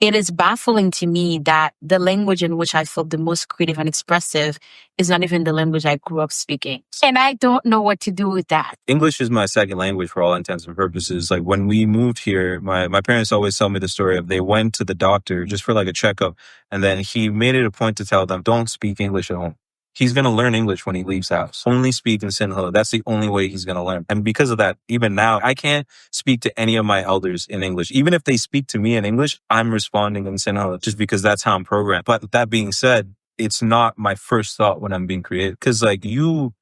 it is baffling to me that the language in which I feel the most creative and expressive is not even the language I grew up speaking. And I don't know what to do with that. English is my second language for all intents and purposes. Like when we moved here, my parents always tell me the story of they went to the doctor just for like a checkup. And then he made it a point to tell them, don't speak English at home. He's going to learn English when he leaves house. Only speak in Sinhala. That's the only way he's going to learn. And because of that, even now, I can't speak to any of my elders in English. Even if they speak to me in English, I'm responding in Sinhala just because that's how I'm programmed. But that being said, it's not my first thought when I'm being creative. Because like you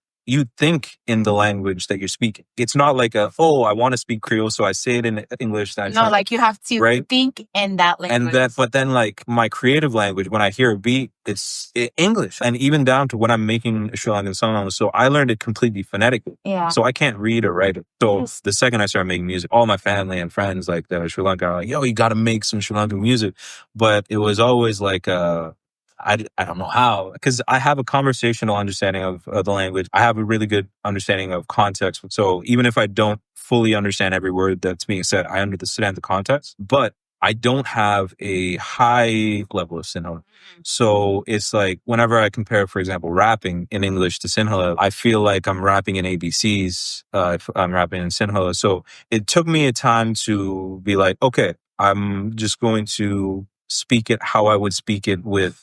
think in the language that you're speaking. It's not like I want to speak Creole, so I say it in English. No, like you have to think in that language. But then like my creative language, when I hear a beat, it's English. And even down to when I'm making a Sri Lankan song, so I learned it completely phonetically. Yeah. So I can't read or write it. So the second I started making music, all my family and friends like the Sri Lanka are like, yo, you got to make some Sri Lankan music. But it was always like, I don't know how, because I have a conversational understanding of the language. I have a really good understanding of context. So even if I don't fully understand every word that's being said, I understand the context, but I don't have a high level of Sinhala. So it's like whenever I compare, for example, rapping in English to Sinhala, I feel like I'm rapping in ABCs if I'm rapping in Sinhala. So it took me a time to be like, okay, I'm just going to speak it how I would speak it with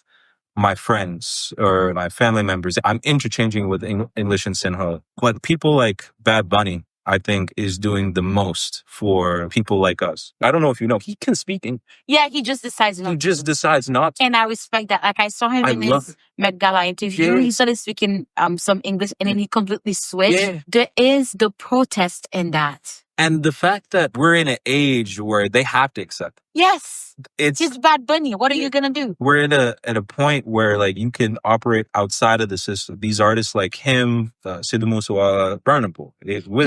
my friends or my family members. I'm interchanging with English and Sinhala. But people like Bad Bunny, I think, is doing the most for people like us. I don't know if you know, he can speak English. Yeah, he just decides not to. He just decides not to. And I respect that. Like I saw him in his Met Gala interview. He started speaking some English and then he completely switched. Yeah. There is the protest in that. And the fact that we're in an age where they have to accept it. Yes. It's Bad Bunny. What are you going to do? We're at a point where like you can operate outside of the system. These artists like him, Sidhu Moosewala, Burnable.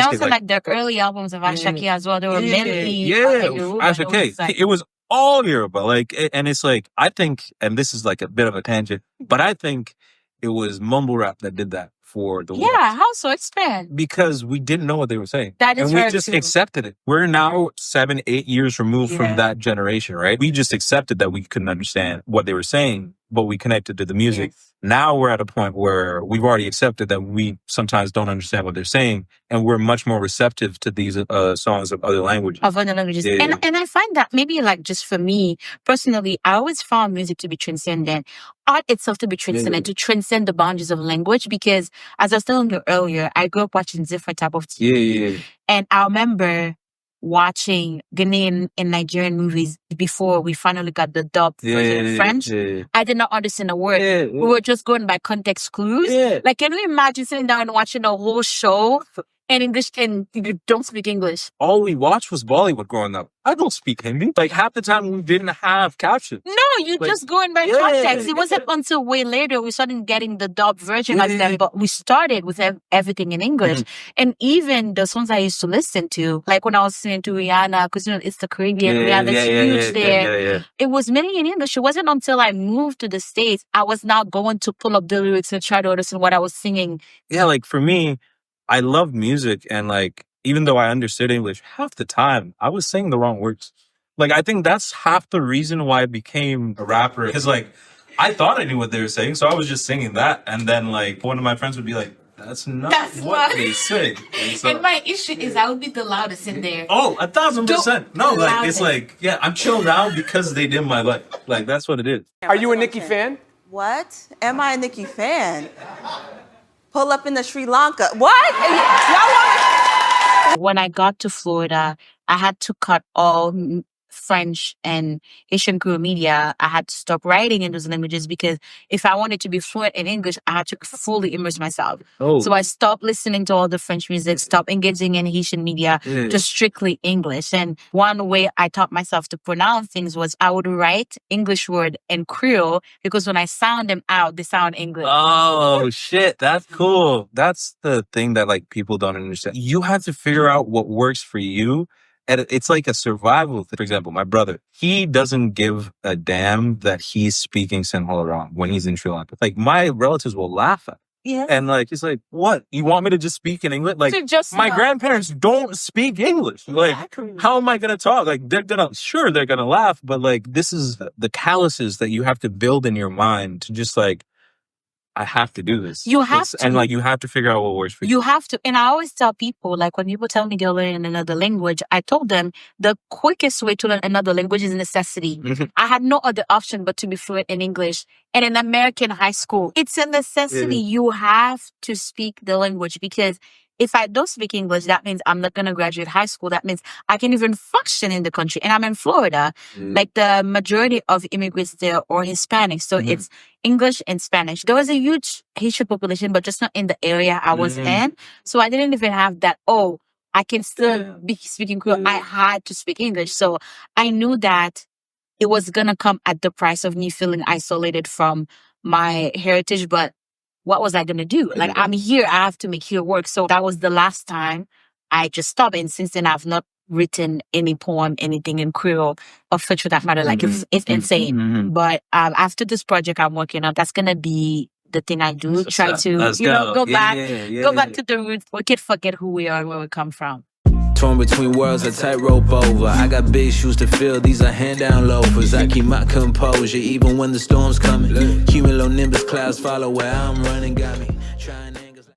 Also like the early albums of Ashake as well. There were many. Yeah, Ashake. It was all Yoruba. Like, and it's like, I think, and this is like a bit of a tangent, but I think it was mumble rap that did that for the world. Yeah, how so? Expand. Because we didn't know what they were saying. That is and we just accepted it. We're now 7, 8 years removed from that generation, right? We just accepted that we couldn't understand what they were saying, but we connected to the music. Yes. Now we're at a point where we've already accepted that we sometimes don't understand what they're saying, and we're much more receptive to these songs of other languages. Yeah. And I find that maybe like just for me personally, I always found music to be transcendent, art itself to be transcendent, to transcend the boundaries of language. Because as I was telling you earlier, I grew up watching different type of TV, and I remember watching Ghanaian and Nigerian movies before we finally got the dubbed version in French. I did not understand a word. We were just going by context clues. Like, can you imagine sitting down and watching a whole show in English and you don't speak English? All we watched was Bollywood growing up. I don't speak Hindi. Like half the time we didn't have captions. No, you just going by context. It wasn't until way later we started getting the dubbed version of them, but we started with everything in English. And even the songs I used to listen to, like when I was listening to Rihanna, because it's the Caribbean, Rihanna's huge there. It was mainly in English. It wasn't until I moved to the States, I was now going to pull up the lyrics and try to understand what I was singing. Yeah, like for me, I love music, and like, even though I understood English, half the time I was saying the wrong words. Like, I think that's half the reason why I became a rapper. Because like, I thought I knew what they were saying, so I was just singing that. And then like, one of my friends would be like, that's not what they say. And my issue is I would be the loudest in there. Oh, 1,000%. No, like, it's like, yeah, I'm chill now because they dim my life. Like, that's what it is. Are you a Nicki fan? What? Am I a Nicki fan? Pull up in the Sri Lanka. What? Y'all want When I got to Florida, I had to cut all French and Haitian Creole media. I had to stop writing in those languages because if I wanted to be fluent in English, I had to fully immerse myself. So I stopped listening to all the French music, stopped engaging in Haitian media, just strictly English. And one way I taught myself to pronounce things was I would write English word in Creole because when I sound them out, they sound English. Oh, shit. That's cool. That's the thing that like people don't understand. You have to figure out what works for you. And it's like a survival thing. For example, my brother, he doesn't give a damn that he's speaking Sinhala wrong when he's in Sri Lanka. Like, my relatives will laugh at him. Yeah. And like, it's like, what? You want me to just speak in English? Like, my grandparents don't speak English. Like, how am I going to talk? Like, they're going to laugh, but like, this is the calluses that you have to build in your mind to just like, I have to do this. You have to. And like, you have to figure out what works for you. You have to. And I always tell people, like when people tell me they're learning another language, I told them the quickest way to learn another language is necessity. I had no other option but to be fluent in English. And in American high school, it's a necessity. You have to speak the language, because if I don't speak English, that means I'm not going to graduate high school. That means I can even function in the country. And I'm in Florida. Like the majority of immigrants there are Hispanic. So it's English and Spanish. There was a huge Haitian population, but just not in the area I was in. So I didn't even have that, I can still be speaking Creole. I had to speak English. So I knew that it was going to come at the price of me feeling isolated from my heritage. But what was I going to do? Like, I'm here. I have to make here work. So that was the last time I just stopped. And since then, I've not written any poem, anything in Creole or French for that matter. Like, it's insane. But after this project I'm working on, that's going to be the thing I do. Try to, go back to the roots, forget who we are and where we come from. Torn between worlds, a tightrope over. I got big shoes to fill, these are hand-down loafers. I keep my composure, even when the storm's coming. Cumulonimbus clouds follow where I'm running, got me trying to